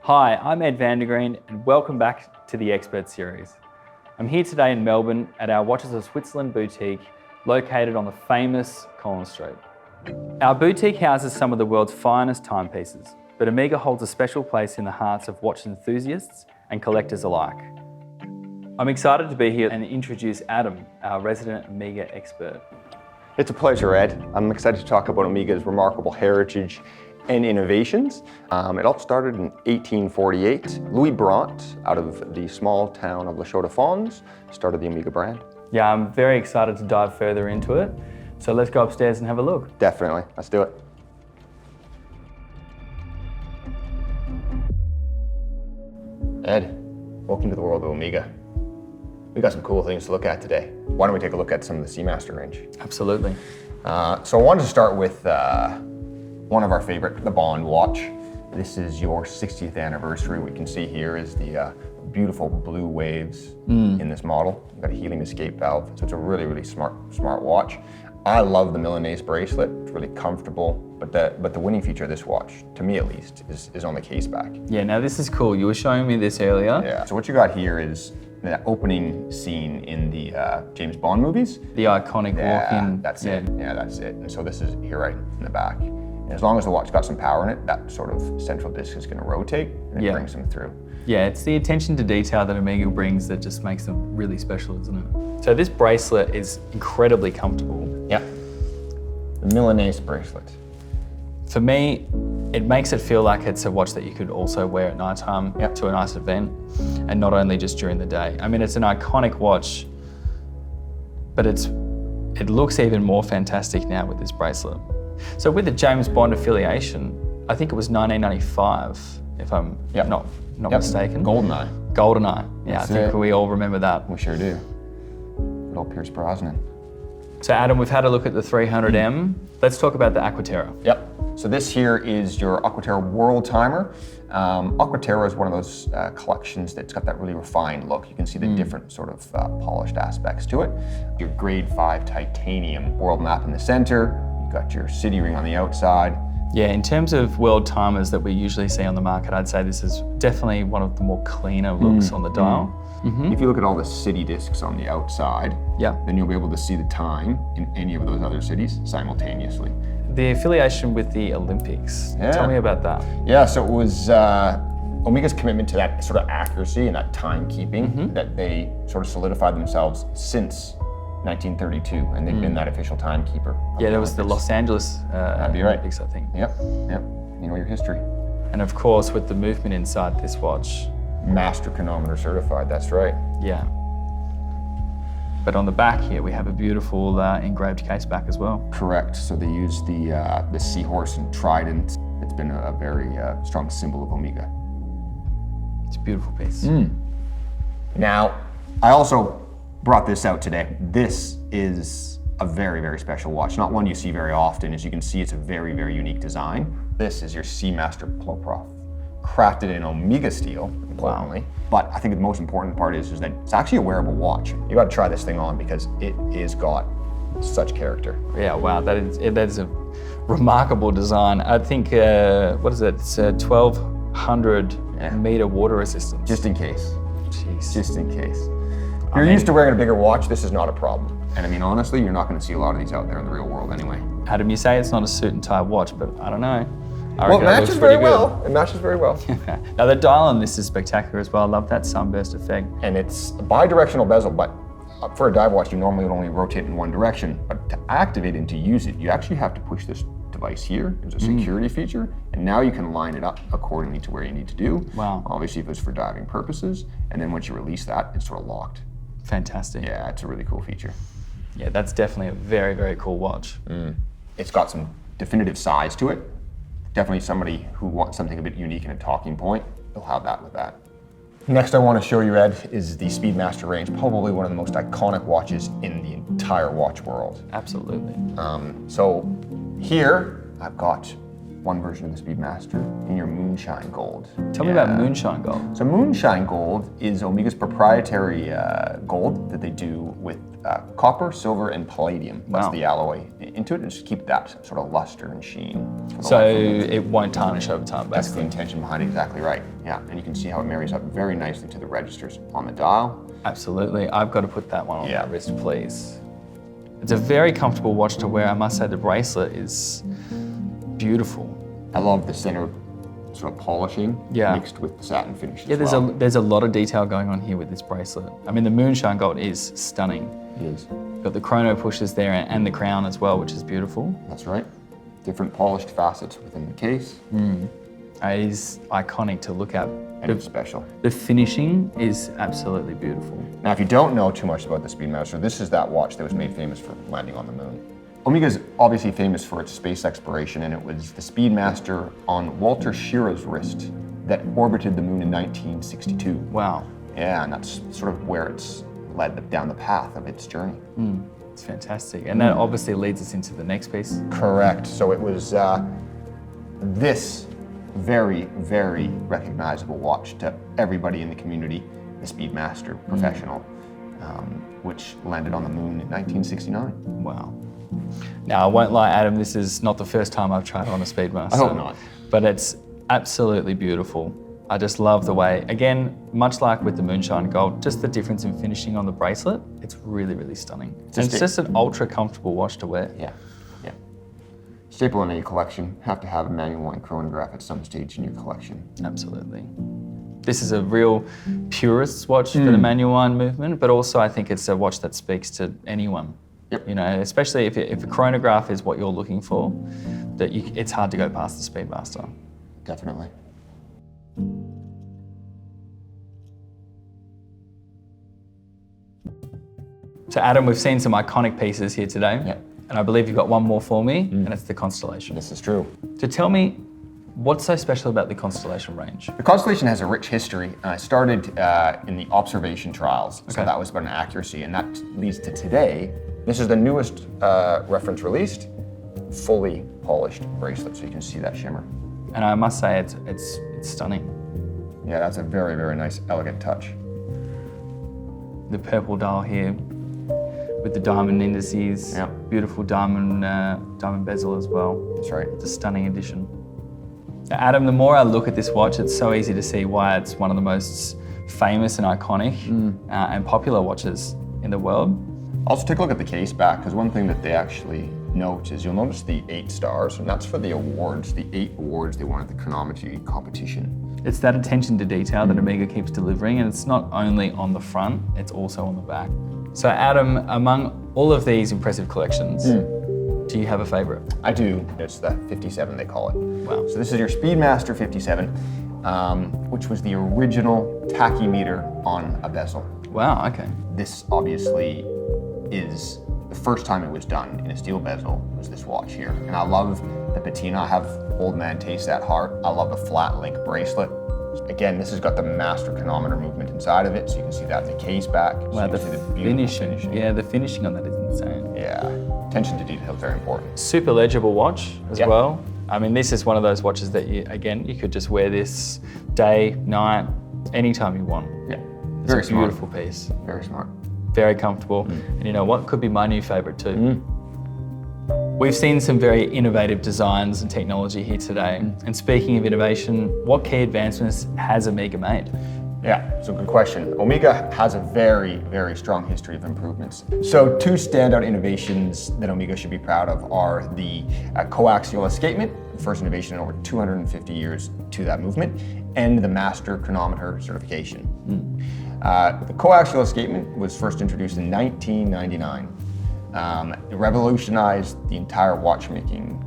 Hi, I'm Ed Vandergreen and welcome back to the Expert Series. I'm here today in Melbourne at our Watches of Switzerland boutique located on the famous Collins Street. Our boutique houses some of the world's finest timepieces, but Omega holds a special place in the hearts of watch enthusiasts and collectors alike. I'm excited to be here and introduce Adam, our resident Omega expert. It's a pleasure, Ed. I'm excited to talk about Omega's remarkable heritage and innovations. It all started in 1848. Louis Brant, out of the small town of La Chaux-de-Fonds, started the Omega brand. Yeah, I'm very excited to dive further into it. So let's go upstairs and have a look. Definitely, let's do it. Ed, welcome to the world of Omega. We got some cool things to look at today. Why don't we take a look at some of the Seamaster range? Absolutely. So I wanted to start with one of our favorite, the Bond watch. This is your 60th anniversary. What you can see here is the beautiful blue waves in this model. You've got a healing escape valve, so it's a really, really smart watch. I love the Milanese bracelet. It's really comfortable, but the winning feature of this watch, to me at least, is on the case back. Yeah, now this is cool. You were showing me this earlier. Yeah, so what you got here is that opening scene in the James Bond movies. The iconic walk-in. That's it. Yeah, that's it. And so this is here right in the back. And as long as the watch got some power in it, that sort of central disc is going to rotate and it brings them through. Yeah, it's the attention to detail that Omega brings that just makes them really special, isn't it? So this bracelet is incredibly comfortable. Yeah. The Milanese bracelet. For me, it makes it feel like it's a watch that you could also wear at nighttime to a nice event, and not only just during the day. I mean, it's an iconic watch, but it looks even more fantastic now with this bracelet. So with the James Bond affiliation, I think it was 1995, if I'm not mistaken. GoldenEye. GoldenEye. Yeah, That's I think it. we all remember that. We sure do. Good old Pierce Brosnan. So Adam, we've had a look at the 300M. Let's talk about the Aquaterra. Yep. So this here is your Aquaterra World Timer. Aquaterra is one of those collections that's got that really refined look. You can see the different sort of polished aspects to it. Your grade 5 titanium world map in the center. You've got your city ring on the outside. Yeah, in terms of world timers that we usually see on the market, I'd say this is definitely one of the more cleaner looks on the dial. If you look at all the city discs on the outside, then you'll be able to see the time in any of those other cities simultaneously. The affiliation with the Olympics, tell me about that. Yeah, so it was Omega's commitment to that sort of accuracy and that timekeeping that they sort of solidified themselves since 1932, and they've been that official timekeeper. Yeah, there was the Los Angeles Olympics, I think. Yep. You know your history. And of course, with the movement inside this watch. Master chronometer certified, that's right. Yeah. But on the back here, we have a beautiful engraved case back as well. Correct. So they use the seahorse and trident. It's been a very strong symbol of Omega. It's a beautiful piece. Now, I also brought this out today. This is a very, very special watch. Not one you see very often. As you can see, it's a very, very unique design. This is your Seamaster Ploprof, crafted in Omega steel, importantly. But I think the most important part is that it's actually a wearable watch. You got to try this thing on because it is got such character. Yeah, wow, that is a remarkable design. I think, what is it? It's a 1,200 meter water resistance. Just in case. Jeez. Just in case. If you're used to wearing a bigger watch, this is not a problem. And I mean, honestly, you're not going to see a lot of these out there in the real world anyway. Adam, you say it's not a suit and tie watch, but I don't know. Well, it matches very well. It matches very well. Now the dial on this is spectacular as well. I love that sunburst effect. And it's a bi-directional bezel, but for a dive watch, you normally would only rotate in one direction. But to activate and to use it, you actually have to push this device here. There's a security feature, and now you can line it up accordingly to where you need to do. Wow. Obviously, if it's for diving purposes, and then once you release that, it's sort of locked. Fantastic. Yeah, it's a really cool feature. Yeah, that's definitely a very, very cool watch. It's got some definitive size to it. Definitely somebody who wants something a bit unique and a talking point, they'll have that with that. Next I want to show you, Ed, is the Speedmaster range, probably one of the most iconic watches in the entire watch world. Absolutely. So here I've got one version of the Speedmaster in your moonshine gold. Tell me about moonshine gold. So moonshine gold is Omega's proprietary gold that they do with copper, silver, and palladium. That's Wow. the alloy into it, and just keep that sort of luster and sheen. So it won't tarnish over time, That's the basically. intention behind it, exactly right. Yeah, and you can see how it marries up very nicely to the registers on the dial. Absolutely. I've got to put that one on Yeah. my wrist, please. It's a very comfortable watch to wear. I must say the bracelet is beautiful. I love the center sort of polishing Yeah. mixed with the satin finish Yeah, as well. there's a lot of detail going on here with this bracelet. I mean, the moonshine gold is stunning. It is. Got the chrono pushes there and the crown as well, which is beautiful. That's right. Different polished facets within the case, It is iconic to look at. and it's special. The finishing is absolutely beautiful. Now, if you don't know too much about the Speedmaster, this is that watch that was made famous for landing on the moon. Omega's obviously famous for its space exploration, and it was the Speedmaster on Walter Schirra's wrist that orbited the moon in 1962. Wow, Yeah, and that's sort of where it's led down the path of its journey. it's fantastic. And that obviously leads us into the next piece. Correct. So it was this very, very recognizable watch to everybody in the community, the Speedmaster Professional, which landed on the moon in 1969. Wow. Now, I won't lie, Adam, this is not the first time I've tried on a Speedmaster. I hope not. But it's absolutely beautiful. I just love the way, again, much like with the Moonshine Gold, just the difference in finishing on the bracelet, it's really, really stunning. And it's just an ultra comfortable watch to wear. Yeah, yeah. Staple in any collection. Have to have a manual and chronograph at some stage in your collection. Absolutely. This is a real purist's watch for the manual one movement, but also I think it's a watch that speaks to anyone. Yep. You know, especially if a chronograph is what you're looking for, it's hard to go past the Speedmaster. Definitely. So Adam, we've seen some iconic pieces here today. Yep. And I believe you've got one more for me, and it's the Constellation. This is true. So tell me, what's so special about the Constellation range? The Constellation has a rich history. It started in the observation trials, so Okay. that was about an accuracy, and that leads to today. This is the newest reference released, fully polished bracelet, so you can see that shimmer. And I must say, it's stunning. Yeah, that's a very, very nice, elegant touch. The purple dial here with the diamond indices, Yeah. beautiful diamond bezel as well. That's right. It's a stunning addition. Now, Adam, the more I look at this watch, it's so easy to see why it's one of the most famous and iconic and popular watches in the world. Also, take a look at the case back, because one thing that they actually note is you'll notice the 8 stars, and that's for the awards, the 8 awards they won at the chronometry competition. It's that attention to detail that Omega keeps delivering, and it's not only on the front, it's also on the back. So Adam, among all of these impressive collections, do you have a favorite? I do. It's the 57, they call it. Wow. So this is your Speedmaster 57, which was the original tachymeter on a bezel. Wow, okay. This obviously is the first time it was done in a steel bezel was this watch here. And I love the patina. I have old man taste at heart. I love the flat link bracelet. Again, this has got the master chronometer movement inside of it, so you can see that in the case back. So Wow, you the can see the beautiful finishing. Yeah, the finishing on that is insane. Yeah, attention to detail is very important. Super legible watch as Yeah. well. I mean, this is one of those watches that you could just wear this day, night, anytime you want. Yeah, It's very a smart. beautiful piece. Very smart. Very comfortable. And you know what? Could be my new favorite too. We've seen some very innovative designs and technology here today. And speaking of innovation, what key advancements has Omega made? Yeah, so good question. Omega has a very, very strong history of improvements. So 2 standout innovations that Omega should be proud of are the coaxial escapement, the first innovation in over 250 years to that movement, and the master chronometer certification. The coaxial escapement was first introduced in 1999. It revolutionized the entire watchmaking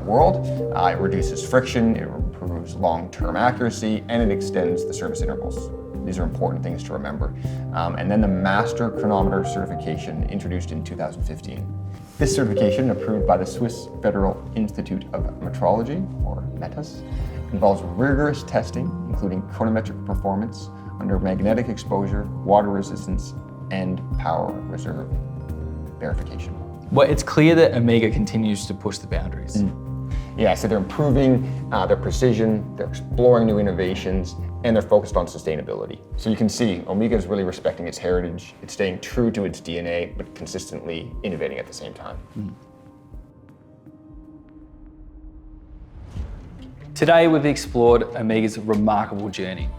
world. It reduces friction, it improves long-term accuracy, and it extends the service intervals. These are important things to remember. And then the Master Chronometer certification introduced in 2015. This certification, approved by the Swiss Federal Institute of Metrology, or METAS, involves rigorous testing, including chronometric performance under magnetic exposure, water resistance, and power reserve verification. Well, it's clear that Omega continues to push the boundaries. Yeah, so they're improving their precision, they're exploring new innovations, and they're focused on sustainability. So you can see Omega is really respecting its heritage, it's staying true to its DNA, but consistently innovating at the same time. Today we've explored Omega's remarkable journey.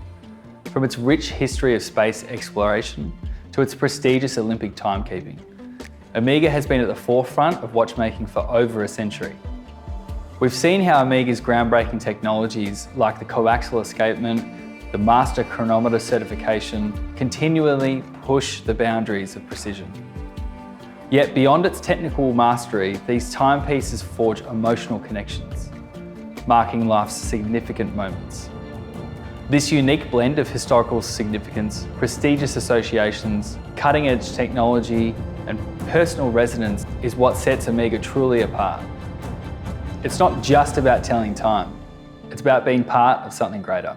From its rich history of space exploration to its prestigious Olympic timekeeping, Omega has been at the forefront of watchmaking for over a century. We've seen how Omega's groundbreaking technologies like the coaxial escapement, the master chronometer certification, continually push the boundaries of precision. Yet beyond its technical mastery, these timepieces forge emotional connections, marking life's significant moments. This unique blend of historical significance, prestigious associations, cutting-edge technology, and personal resonance is what sets Omega truly apart. It's not just about telling time, it's about being part of something greater.